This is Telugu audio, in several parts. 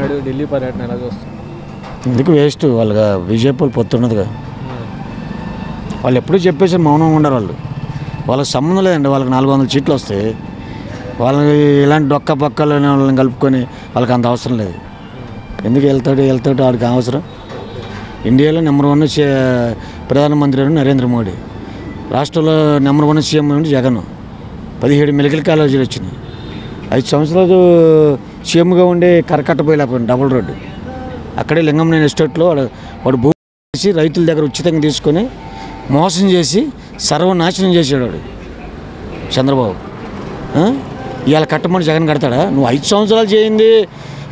నాయుడు ఢిల్లీ పర్యటన ఎలా చూస్తారు? ఎందుకు వేస్ట్, వాళ్ళకి బీజేపీ వాళ్ళు పొత్తున్నదిగా. వాళ్ళు ఎప్పుడూ చెప్పేసి మౌనంగా ఉండరు. వాళ్ళకి సంబంధం లేదండి. వాళ్ళకి 400 సీట్లు వస్తాయి. వాళ్ళకి ఇలాంటి డొక్క పక్కలని వాళ్ళని కలుపుకొని వాళ్ళకి అంత అవసరం లేదు. ఎందుకు వెళ్తాడు వాడికి అవసరం? ఇండియాలో నెంబర్ 1 ప్రధానమంత్రి నరేంద్ర మోడీ, రాష్ట్రంలో నెంబర్ 1 సీఎం జగన్. 17 మెడికల్ కాలేజీలు వచ్చినాయి. 5 సంవత్సరాలు సీఎంగా ఉండి కరకట్టపోయిపోయింది డబుల్ రోడ్డు. అక్కడే లింగంనేని ఎస్టేట్లో వాడు భూమి చేసి రైతుల దగ్గర ఉచితంగా తీసుకొని మోసం చేసి సర్వనాశనం చేసాడు వాడు చంద్రబాబు. ఇవాళ కట్టమని జగన్ కడతాడా? నువ్వు 5 సంవత్సరాలు చేయింది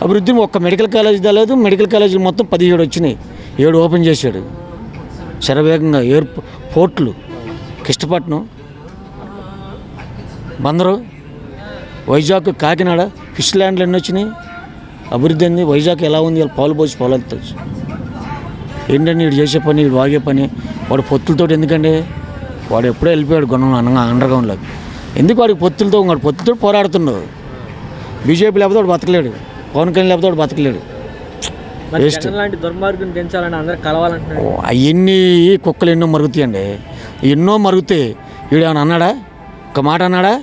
అభివృద్ధిని ఒక్క మెడికల్ కాలేజీ తెలేదు. మెడికల్ కాలేజీలు మొత్తం 17 వచ్చినాయి. 7 ఓపెన్ చేశాడు శరవేగంగా. ఎయిర్పోర్ట్లు కృష్ణపట్నం, బందరు, వైజాగ్, కాకినాడ, ఫిష్ ల్యాండ్లు ఎన్ని వచ్చినాయి? అభివృద్ధి ఏంది? వైజాగ్ ఎలా ఉంది? వాళ్ళు పాలు పోసి పొలాలు తెలుసు. ఏంటండి వీడు చేసే పని, వీడు వాగే పని? వాడు పొత్తులతో ఎందుకండి? వాడు ఎప్పుడో వెళ్ళిపోయాడు అండర్గ్రౌండ్లోకి. ఎందుకు వాడికి పొత్తులతో పోరాడుతున్నాడు? బీజేపీ లేకపోతే వాడు బతకలేడు, పవన్ కళ్యాణ్ లేకపోతే వాడు బతకలేడు. లాంటి దుర్మార్గం పెంచాలని అందరూ కలవాలంటున్నాడు. అవన్నీ కుక్కలు ఎన్నో మరుగుతాయండి, ఎన్నో మరుగుతాయి. వీడు ఏమైనా అన్నాడా? ఒక మాట అన్నాడా?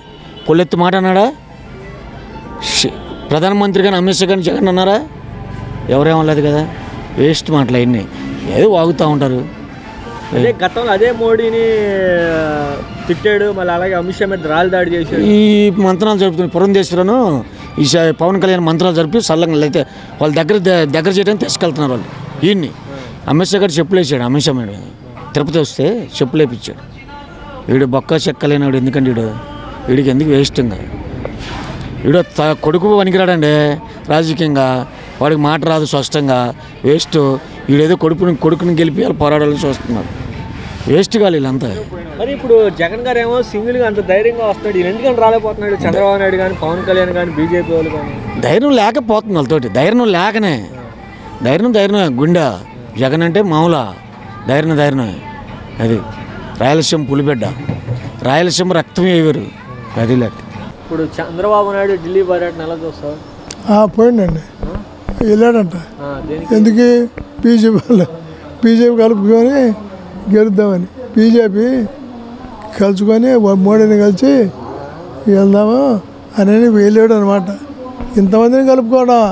పొల్లెత్తి మాట అన్నాడా? ప్రధానమంత్రి కానీ అమిత్ షా కానీ జగన్ అన్నారా? ఎవరేమలేదు కదా. వేస్ట్ మాటలు అవన్నీ, ఏదో వాగుతూ ఉంటారు. అదే గతంలో అదే మోడీని తిట్టాడు, మళ్ళీ అలాగే అమిత్ షా మీద రాళ్ళు దాడి చేశాడు. ఈ మంత్రాలు జరుపుతున్నారు పురంధేశ్వరను, ఈ పవన్ కళ్యాణ్ మంత్రాలు జరిపి సల్లంగా అయితే వాళ్ళ దగ్గర చేయడానికి తీసుకెళ్తున్నారు వాళ్ళు. ఈయన్ని అమిత్ షా గారు చెప్పులు వేసాడు. అమిత్ షా మీద తిరుపతి వస్తే చెప్పులు వేపించాడు. వీడు బొక్క చెక్కలేనాడు. ఎందుకంటే వీడికి ఎందుకు వేస్ట్గా? వీడు కొడుకు పనికిరాడండి రాజకీయంగా. వాడికి మాట రాదు స్పష్టంగా. వేస్ట్. వీడేదో కొడుకుని గెలిపి పోరాడాలని చూస్తున్నారు. వేస్ట్ కాదు వీళ్ళంతా. మరి ఇప్పుడు జగన్ గారు ఏమో సింగిల్గా అంత ధైర్యంగా వస్తున్నాడు, ఈయన ఎందుకని రాలేకపోతున్నాడు? చంద్రబాబు నాయుడు కానీ పవన్ కళ్యాణ్ కానీ బీజేపీ వాళ్ళు కానీ ధైర్యం లేకపోతుంది వాళ్ళతోటి. ధైర్యం లేకనే ధైర్యం గుండె. జగన్ అంటే మామూలా ధైర్యమే. అది రాయలసీమ పులిబిడ్డ, రాయలసీమ రక్తం వేయరు. అది లేక ఇప్పుడు చంద్రబాబు నాయుడు ఢిల్లీ పర్యటన ఎలా చూస్తావు? పోయిందండి, వెళ్ళాడంట. ఎందుకు? బీజేపీ కలుపుకొని గెలుద్దామని. బీజేపీ కలుసుకొని మోడీని కలిసి వెళ్దాము అని వెళ్ళాడు అనమాట. ఇంతమందిని కలుపుకోవడం.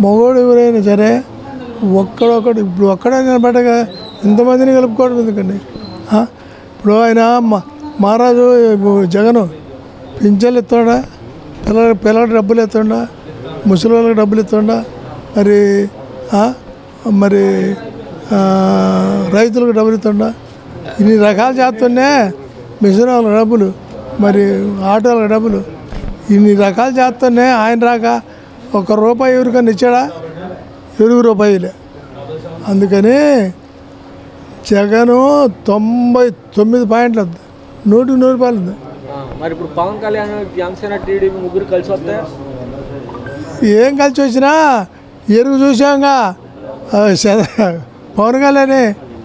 మగోడు ఎవరైనా సరే ఇప్పుడు ఒక్కడే నిలబడగా ఇంతమందిని కలుపుకోవడం ఎందుకండి? ఇప్పుడు ఆయన మహారాజు జగన్ పింఛన్లు ఇస్తుండా, పిల్లలకి డబ్బులు ఇస్తుండా, ముసలి వాళ్ళకి డబ్బులు ఇస్తుండా, మరి రైతులకు డబ్బులు ఇస్తుండా, ఇన్ని రకాలు చేస్తుండే. మిషన్ వాళ్ళకి డబ్బులు, మరి ఆటోలకు డబ్బులు, ఇన్ని రకాలు చేస్తుండే. ఆయన రాక ₹1 ఎవరికన్నా ఇచ్చాడా? ₹7. అందుకని జగను 99 పాయింట్లు వద్దు, 100 రూపాయలు ఉంది. మరి ఇప్పుడు పవన్ కళ్యాణ్, జనసేన, టీడీపీ ముగ్గురు కలిసి వస్తే ఏం కలిసి వచ్చినా ఎరుగు చూసాంగా. పవన్ కళ్యాణ్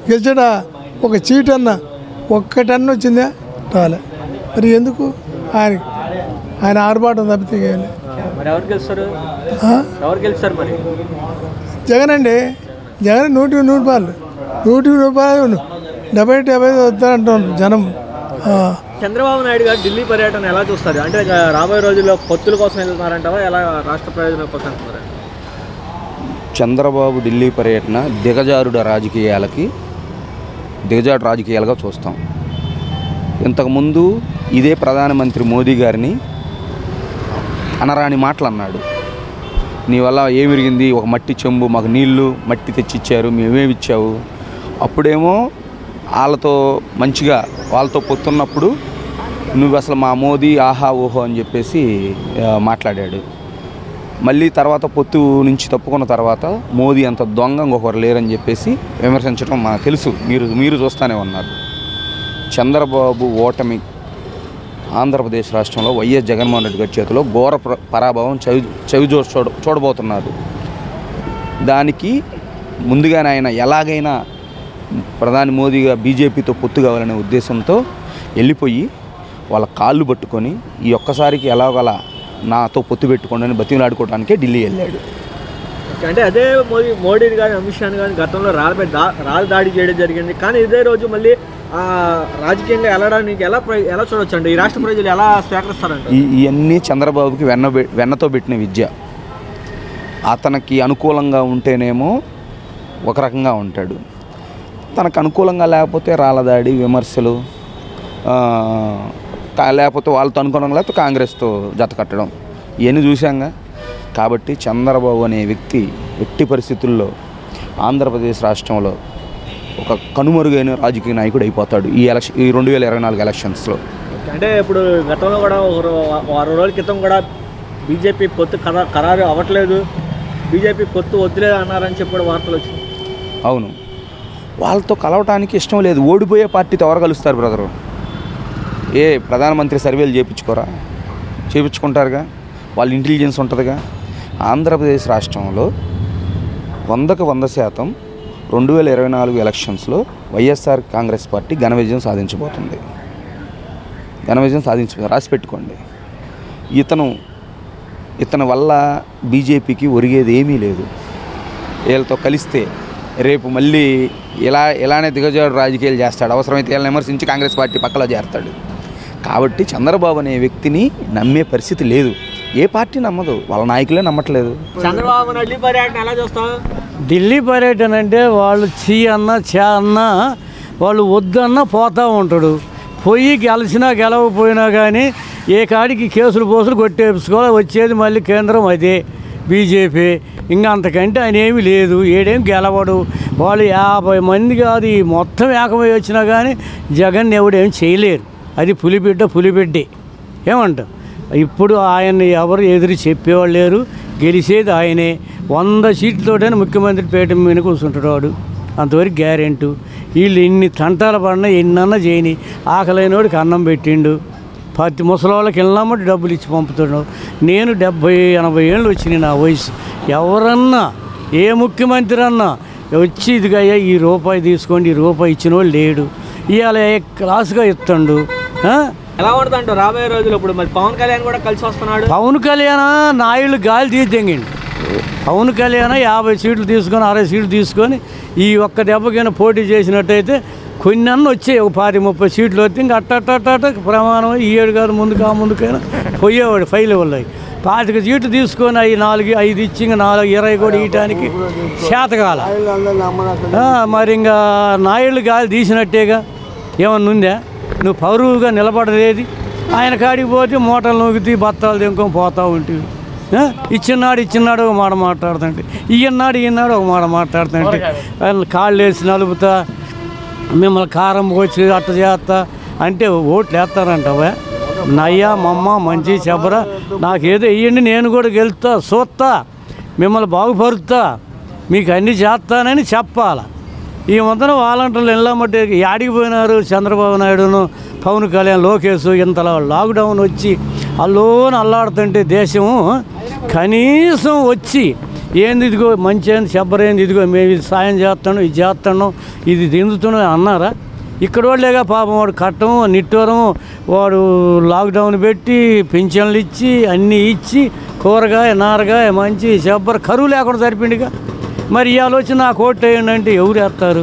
గెలిచాడా? ఒక సీట్ ఒక్కటన్న వచ్చిందా? రాలే. మరి ఎందుకు? ఆయన ఆర్భాటం తప్పితే మరి ఎవరు గెలుస్తారు? మరి జగన్ అండి. జగన్ 100 రూపాయలు 70-75 వస్తారంటున్నారు జనం. చంద్రబాబు నాయుడు గారు ఢిల్లీ పర్యటన ఎలా చూస్తారు? అంటే రాబోయే రోజుల్లో పొత్తుల కోసం వెళ్తున్నారంటావా, ఎలా రాష్ట్ర ప్రయోజనం కోసం వెళ్తున్నారు? చంద్రబాబు ఢిల్లీ పర్యటన దిగజారుడు రాజకీయాలుగా చూస్తాం. ఇంతకుముందు ఇదే ప్రధానమంత్రి మోదీ గారిని అనరాని మాటలు అన్నాడు. నీ వల్ల ఏమి విరిగింది? ఒక మట్టి చెంబు మాకు నీళ్లు మట్టి తెచ్చిచ్చారు, మేమేమి ఇచ్చావు? అప్పుడేమో వాళ్ళతో మంచిగా వాళ్ళతో పొత్తున్నప్పుడు నువ్వు అసలు మా మోదీ ఆహా ఓహో అని చెప్పేసి మాట్లాడాడు. మళ్ళీ తర్వాత పొత్తు నుంచి తప్పుకున్న తర్వాత మోదీ అంత దొంగ ఇంకొకరు లేరని చెప్పేసి విమర్శించడం మనకు తెలుసు. మీరు చూస్తూనే ఉన్నారు. చంద్రబాబు ఓటమి ఆంధ్రప్రదేశ్ రాష్ట్రంలో వైఎస్ జగన్మోహన్ రెడ్డి గారి చేతిలో ఘోర పరాభవం చూడబోతున్నారు. దానికి ముందుగానే ఆయన ఎలాగైనా ప్రధాని మోదీగా బీజేపీతో పొత్తు కావాలనే ఉద్దేశంతో వెళ్ళిపోయి వాళ్ళ కాళ్ళు పట్టుకొని ఈ ఒక్కసారికి ఎలాగలా నాతో పొత్తు పెట్టుకోండి అని బతిమలాడుకోవడానికే ఢిల్లీ వెళ్ళాడు. అంటే అదే మోడీని కానీ అమిత్ షాని కానీ గతంలో రాళ్ళ దాడి చేయడం జరిగింది. కానీ ఇదే రోజు మళ్ళీ రాజకీయంగా వెళ్ళడానికి ఎలా చూడొచ్చు అండి? ఈ రాష్ట్ర ప్రజలు ఎలా స్వీకరిస్తారంటే ఇవన్నీ చంద్రబాబుకి వెన్నతో పెట్టిన విద్య. అతనికి అనుకూలంగా ఉంటేనేమో ఒక రకంగా ఉంటాడు, తనకు అనుకూలంగా లేకపోతే రాళ్ళదాడి విమర్శలు, లేకపోతే వాళ్ళతో అనుకూలంగా లేకపోతే కాంగ్రెస్తో జత కట్టడం ఇవన్నీ చూసాంగా. కాబట్టి చంద్రబాబు అనే వ్యక్తి ఎట్టి పరిస్థితుల్లో ఆంధ్రప్రదేశ్ రాష్ట్రంలో ఒక కనుమరుగైన రాజకీయ నాయకుడు అయిపోతాడు ఈ 2024 ఎలక్షన్స్లో. అంటే ఇప్పుడు గతంలో కూడా వారం రోజుల క్రితం కూడా బీజేపీ పొత్తు ఖరారు అవ్వట్లేదు, బీజేపీ పొత్తు వద్దులేదు అన్నారని చెప్పి కూడా వార్తలు వచ్చింది. అవును, వాళ్ళతో కలవటానికి ఇష్టం లేదు. ఓడిపోయే పార్టీతో ఎవరు కలుస్తారు బ్రదరు? ప్రధానమంత్రి సర్వేలు చేయించుకుంటారుగా, వాళ్ళ ఇంటెలిజెన్స్ ఉంటుందిగా. ఆంధ్రప్రదేశ్ రాష్ట్రంలో 100% 2024 ఎలక్షన్స్లో వైఎస్ఆర్ కాంగ్రెస్ పార్టీ ఘన విజయం సాధించబోతుంది. రాసి పెట్టుకోండి. ఇతని వల్ల బీజేపీకి ఒరిగేది ఏమీ లేదు. వీళ్ళతో కలిస్తే రేపు మళ్ళీ ఇలానే దిగజాడు రాజకీయాలు చేస్తాడు. అవసరమైతే వీళ్ళని విమర్శించి కాంగ్రెస్ పార్టీ పక్కలో చేస్తాడు. కాబట్టి చంద్రబాబు అనే వ్యక్తిని నమ్మే పరిస్థితి లేదు. ఏ పార్టీ నమ్మదు, వాళ్ళ నాయకులే నమ్మట్లేదు. చంద్రబాబు ఢిల్లీ పర్యటన ఎలా చూస్తాం? ఢిల్లీ పర్యటన అంటే వాళ్ళు చీ అన్నా చా అన్నా వాళ్ళు వద్దన్నా పోతూ ఉంటాడు. పోయి గెలిచినా గెలవకపోయినా కానీ ఏ కాడికి కేసులు పోసులు కొట్టేసుకోవాలి. వచ్చేది మళ్ళీ కేంద్రం అదే బీజేపీ. ఇంకా అంతకంటే ఆయన ఏమీ లేదు. ఏడేం గెలవడు. వాళ్ళు 50 మంది కాదు ఈ మొత్తం ఏకమై వచ్చినా కానీ జగన్ ఎవడేం చేయలేరు. అది పులిబిడ్డే ఏమంటారు. ఇప్పుడు ఆయన్ని ఎవరు ఎదురు చెప్పేవాళ్ళు లేరు. గెలిచేది ఆయనే. 100 సీట్లతోటైనా ముఖ్యమంత్రి పీఠం మీద కూర్చుంటాడు వాడు, అంతవరకు గ్యారెంటీ. వీళ్ళు ఎన్ని తంటాలు పడినా ఎన్నన్నా చేయని ఆకలైనోడికి అన్నం పెట్టిండు. ప్రతి ముసలివాళ్ళకి వెళ్ళామంటే డబ్బులు ఇచ్చి పంపుతున్నాడు. నేను 70-80 ఏళ్ళు వచ్చినాయి నా వయసు. ఎవరన్నా ఏ ముఖ్యమంత్రి అన్నా వచ్చి ఇదిగా ఈ రూపాయి తీసుకోండి ఈ రూపాయి ఇచ్చిన వాళ్ళు లేడు. ఇవాళ క్లాసుగా ఇస్తాడు. ఎలా ఉంటుంది రాబోయే రోజులు? ఇప్పుడు మరి పవన్ కళ్యాణ్ కూడా కలిసి వస్తున్నాడు. పవన్ కళ్యాణ్ నాయుళ్ళు గాలి తీద్దండి. పవన్ కళ్యాణ్ 50 సీట్లు తీసుకొని 60 సీట్లు తీసుకొని ఈ ఒక్క దెబ్బకైనా పోటీ చేసినట్టయితే కొన్ని అన్న వచ్చాయి. ఒక 20-30 సీట్లు వస్తే ఇంకా అట్ట ప్రమాణం ఈ ఏడు కాదు ముందుకైనా పోయేవాడు ఫైల్ వాళ్ళు. 25 సీట్లు తీసుకొని 4-5 ఇచ్చి ఇంకా 20 కూడా ఇవ్వటానికి శాతకాల. మరి ఇంకా నాయుళ్ళు గాలి తీసినట్టేగా. ఏమన్నా ఉందా? నువ్వు పౌరుగా నిలబడలేదు. ఆయన కాడికి పోతే మూటలు నూగితే బత్తాలు దింకొని పోతూ ఉంటుంది. ఇచ్చినాడు ఒక మాట మాట్లాడుతుంటే, ఈయన్నాడు ఒక మాట మాట్లాడుతుంటే, కాళ్ళు వేసి నలుపుతా మిమ్మల్ని కారం వచ్చి అట్ట చేస్తా అంటే ఓట్లు వేస్తారంటవా? నయ్యా మమ్మ మంచి చెప్పరా నాకేదో వెయ్యండి, నేను కూడా గెలుస్తా, చూస్తా, మిమ్మల్ని బాగుపరుస్తా, మీకు అన్నీ చేస్తానని చెప్పాల. ఈ మొత్తం వాలంటీర్లు వెళ్ళామంటే యాడికి పోయినారు చంద్రబాబు నాయుడును పవన్ కళ్యాణ్ లోకేష్? ఇంతలా లాక్డౌన్ వచ్చి అల్లోని అల్లాడుతుంటే దేశము కనీసం వచ్చి ఏంది ఇదిగో మంచి ఏంది చెప్పరేంది, ఇదిగో మేము ఇది సాయం చేస్తాను, ఇది చేస్తాను, ఇది దిందుతున్నాం అన్నారా? ఇక్కడ వాళ్ళేగా పాపం వాడు కట్టం నిట్టూరం, వాడు లాక్డౌన్ పెట్టి పింఛన్లు ఇచ్చి అన్నీ ఇచ్చి కూరగాయ నారగాయ మంచి చెప్పరు కరువు లేకుండా సరిపిండిగా. మరి ఇవాళ వచ్చి నాకు ఓటు వేయండి అంటే ఎవరు వేస్తారు?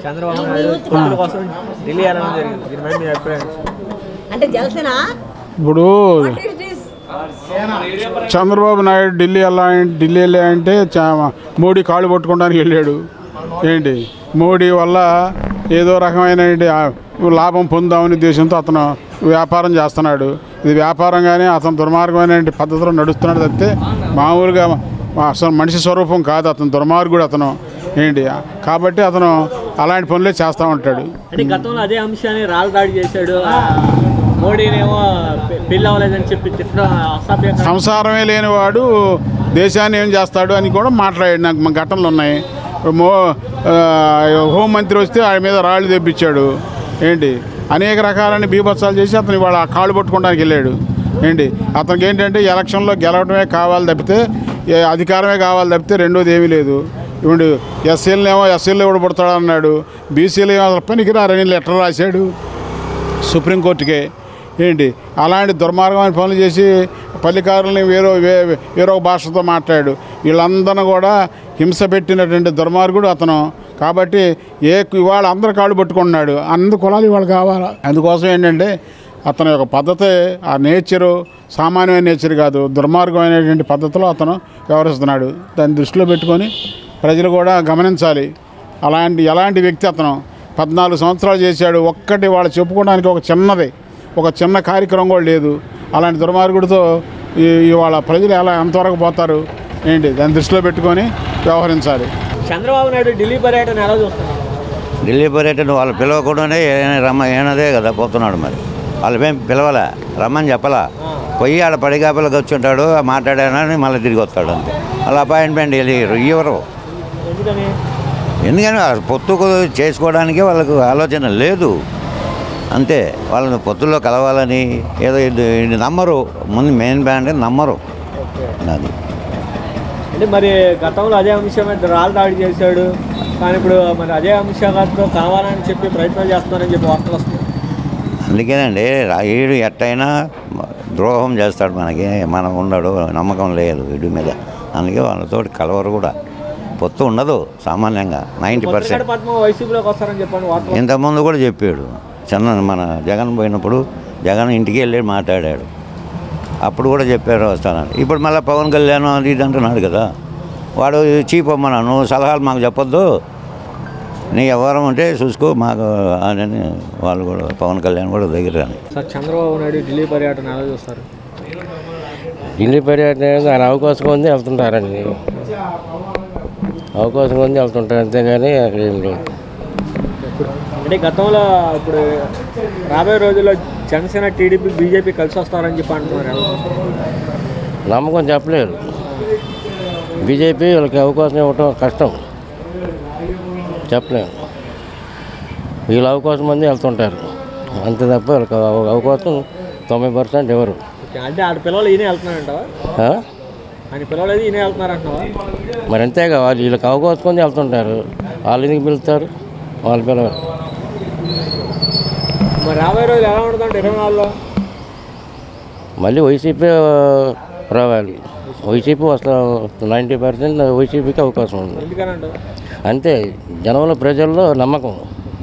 చంద్రబాబు నాయుడు పొత్తుల కోసం ఢిల్లీ వెళ్ళడం జరిగింది. దీని మీద మీ అభిప్రాయం? ఇప్పుడు చంద్రబాబు నాయుడు ఢిల్లీ వెళ్ళాయంటే మోడీ కాళ్ళు పట్టుకోవడానికి వెళ్ళాడు. ఏంటి మోడీ వల్ల ఏదో రకమైన లాభం పొందామనే ఉద్దేశంతో అతను వ్యాపారం చేస్తున్నాడు. ఇది వ్యాపారంగానే అతను దుర్మార్గమైన పద్ధతిలో నడుస్తున్నాడు తప్పితే మామూలుగా అసలు మనిషి స్వరూపం కాదు. అతను దుర్మార్గుడు అతను. ఏంటి కాబట్టి అతను అలాంటి పనులే చేస్తూ ఉంటాడు. అంటే గతంలో అదే అంశాన్ని రాళ్ళు దాడి చేశాడు, మోడీనేమో పెళ్ళి అవ్వలేదని చెప్పి సంసారమే లేనివాడు దేశాన్ని ఏం చేస్తాడు అని కూడా మాట్లాడాడు. నాకు ఘటనలు ఉన్నాయి. హోంమంత్రి వస్తే ఆయన మీద రాళ్ళు తెప్పించాడు. ఏంటి అనేక రకాలైన బీభత్సాలు చేసి అతను ఇవాళ కాళ్ళు పట్టుకోవడానికి వెళ్ళాడు. ఏంటి అతనికి ఏంటంటే ఎలక్షన్లో గెలవడమే కావాలి తప్పితే అధికారమే కావాలి తప్పితే రెండోది ఏమీ లేదు. ఇప్పుడు ఎస్సీలు ఎవడు పుడతాడన్నాడు, బీసీలు ఏమో అసలు పనికిరారని లెటర్ రాశాడు సుప్రీంకోర్టుకే. ఏంటి అలాంటి దుర్మార్గమైన పనులు చేసి పల్లికారుల్ని వేరో భాషతో మాట్లాడాడు. వీళ్ళందరినీ కూడా హింస పెట్టినటువంటి దుర్మార్గుడు అతను. కాబట్టి ఇవాళ అందరు కాళ్ళు పట్టుకుంటున్నాడు. అందరు కులాలు ఇవాళ కావాలా. అందుకోసం ఏంటంటే అతని యొక్క పద్ధతి, ఆ నేచరు సామాన్యమైన నేచర్ కాదు, దుర్మార్గమైనటువంటి పద్ధతిలో అతను వ్యవహరిస్తున్నాడు. దాన్ని దృష్టిలో పెట్టుకొని ప్రజలు కూడా గమనించాలి. ఎలాంటి వ్యక్తి అతను. 14 సంవత్సరాలు చేశాడు. ఒక్కటి వాళ్ళు చెప్పుకోవడానికి ఒక చిన్న కార్యక్రమం కూడా లేదు. అలాంటి దుర్మార్గుడితో ఇవాళ ప్రజలు ఎంతవరకు పోతారు ఏంటి, దాన్ని దృష్టిలో పెట్టుకొని వ్యవహరించాలి. చంద్రబాబు నాయుడు ఢిల్లీ పర్యటన ఎలా చూస్తున్నారు? ఢిల్లీ పర్యటన వాళ్ళు పిలవకుండానే ఏనదే కదా పోతున్నాడు. మరి వాళ్ళేం పిలవలే, రమ్మని చెప్పలా. పోయి ఆడ పడిగాపలకి వచ్చి ఉంటాడు, మాట్లాడానని మళ్ళీ తిరిగి వస్తాడు అంతే. వాళ్ళ అపాయింట్మెంట్ ఇవ్వరు. ఎందుకని పొత్తుకు చేసుకోవడానికి వాళ్ళకు ఆలోచన లేదు అంతే. వాళ్ళని పొత్తుల్లో కలవాలని ఏదో ఇది నమ్మరు. ముందు మెయిన్ బ్యాండ్ నమ్మరు. అది అంటే మరి గతంలో అజయ్ అమిత్ షా మీద రాళ్ళు దాడి చేశాడు, కానీ ఇప్పుడు మరి అజయ్ అమిత్ షా గారితో కావాలని చెప్పి ప్రయత్నాలు చేస్తున్నారని చెప్పి వార్తలు వస్తున్నాయి. అందుకేనండి వీడు ఎట్టయినా ద్రోహం చేస్తాడు మనకి. మనం ఉండడు, నమ్మకం లేదు వీడి మీద. అందుకే వాళ్ళతో కలవరు కూడా. పొత్తు ఉండదు సామాన్యంగా 90%. వైసీపీలోకి వస్తారని చెప్పండి వార్తలు. ఇంతకుముందు కూడా చెప్పాడు. మన జగన్ పోయినప్పుడు జగన్ ఇంటికి వెళ్ళి మాట్లాడాడు. అప్పుడు కూడా చెప్పారు వస్తానని. ఇప్పుడు మళ్ళీ పవన్ కళ్యాణ్ అది ఇది అంటున్నాడు కదా. వాడు చీప్ అమ్మన్నా, నువ్వు సలహాలు మాకు చెప్పొద్దు, నీ వ్యవహారం ఉంటే చూసుకో మాకు అని వాళ్ళు కూడా పవన్ కళ్యాణ్ కూడా దగ్గర రాని. సార్ చంద్రబాబు నాయుడు ఢిల్లీ పర్యటన ఎలా చూస్తారు? ఢిల్లీ పర్యటన ఆయన అవకాశం ఉంది వెళ్తుంటారండి. అవకాశం ఉంది వెళ్తుంటారు అంతేగాని అక్కడ ఏం లేదు. అంటే గతంలో ఇప్పుడు రాబోయే రోజుల్లో జనసేన, టీడీపీ, బీజేపీ కలిసి వస్తారని చెప్పి అంటున్నారు. నమ్మకం చెప్పలేరు. బీజేపీ వీళ్ళకి అవకాశం ఇవ్వటం కష్టం, చెప్పలేము. వీళ్ళ అవకాశం మంది వెళ్తుంటారు అంతే తప్ప వీళ్ళకి అవకాశం 90% ఎవరు. అంటే ఆడ పిల్లలు ఈయన వెళ్తున్నారంటావా? ఆయన పిల్లలు ఈయన వెళ్తున్నారంటావా? మరి అంతేగా, వాళ్ళు వీళ్ళకి అవకాశం మంది వెళ్తుంటారు. వాళ్ళు ఎందుకు పిలుస్తారు? వాళ్ళు పిలవరు. మరి రాబోయే రోజులు ఎలా ఉంటుందంటే 24లో మళ్ళీ వైసీపీ రావాలి. వైసీపీ అసలు 90% వైసీపీకి అవకాశం ఉంది. ఎందుకనంటావు? అంతే, జనంలో ప్రజల్లో నమ్మకం.